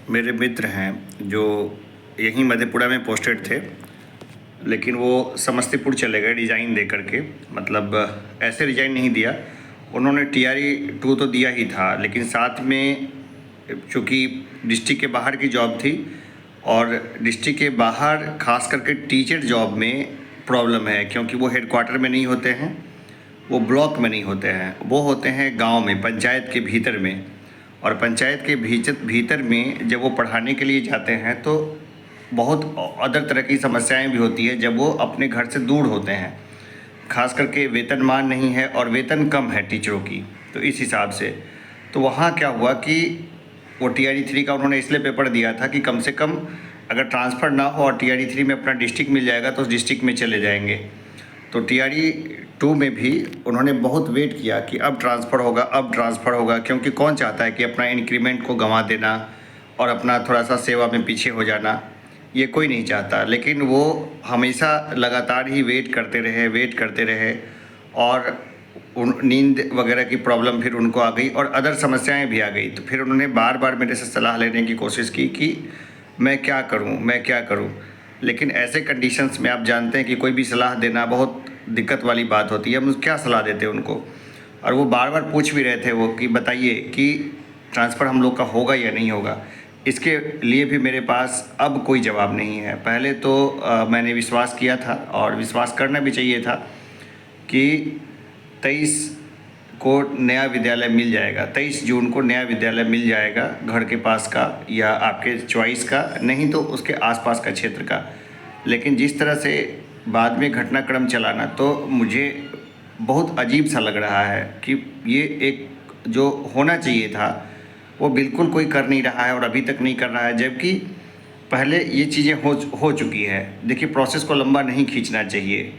मेरे मित्र हैं जो यहीं मधेपुरा में पोस्टेड थे, लेकिन वो समस्तीपुर चले गए रिज़ाइन दे करके। मतलब ऐसे रिज़ाइन नहीं दिया, उन्होंने TRE 2 तो दिया ही था, लेकिन साथ में चूँकि डिस्ट्रिक्ट के बाहर की जॉब थी और डिस्ट्रिक्ट के बाहर खास करके टीचर जॉब में प्रॉब्लम है, क्योंकि वो हेडक्वार्टर में नहीं होते हैं, वो ब्लॉक में नहीं होते हैं, वो होते हैं गांव में, पंचायत के भीतर में। और पंचायत के भीतर में जब वो पढ़ाने के लिए जाते हैं तो बहुत अदर तरह की समस्याएं भी होती है जब वो अपने घर से दूर होते हैं। खास करके वेतनमान नहीं है और वेतन कम है टीचरों की, तो इस हिसाब से तो वहाँ क्या हुआ कि वो TRE 3 का उन्होंने इसलिए पेपर दिया था कि कम से कम अगर ट्रांसफ़र ना हो और TRE 3 में अपना डिस्ट्रिक्ट मिल जाएगा तो उस डिस्ट्रिक्ट में चले जाएंगे। तो TRE 2 में भी उन्होंने बहुत वेट किया कि अब ट्रांसफ़र होगा, अब ट्रांसफ़र होगा, क्योंकि कौन चाहता है कि अपना इंक्रीमेंट को गंवा देना और अपना थोड़ा सा सेवा में पीछे हो जाना, ये कोई नहीं चाहता। लेकिन वो हमेशा लगातार ही वेट करते रहे और नींद वगैरह की प्रॉब्लम फिर उनको आ गई और अदर समस्याएं भी आ गई। तो फिर उन्होंने बार बार मेरे से सलाह लेने की कोशिश की कि मैं क्या करूं। लेकिन ऐसे कंडीशंस में आप जानते हैं कि कोई भी सलाह देना बहुत दिक्कत वाली बात होती है। हम क्या सलाह देते उनको, और वो बार बार पूछ भी रहे थे वो कि बताइए कि ट्रांसफ़र हम लोग का होगा या नहीं होगा। इसके लिए भी मेरे पास अब कोई जवाब नहीं है। पहले तो मैंने विश्वास किया था और विश्वास करना भी चाहिए था कि 23 को नया विद्यालय मिल जाएगा, 23 जून को नया विद्यालय मिल जाएगा घर के पास का या आपके चॉइस का, नहीं तो उसके आसपास का क्षेत्र का। लेकिन जिस तरह से बाद में घटनाक्रम चला ना, तो मुझे बहुत अजीब सा लग रहा है कि ये एक जो होना चाहिए था वो बिल्कुल कोई कर नहीं रहा है और अभी तक नहीं कर रहा है, जबकि पहले ये चीज़ें हो चुकी है। देखिए, प्रोसेस को लंबा नहीं खींचना चाहिए।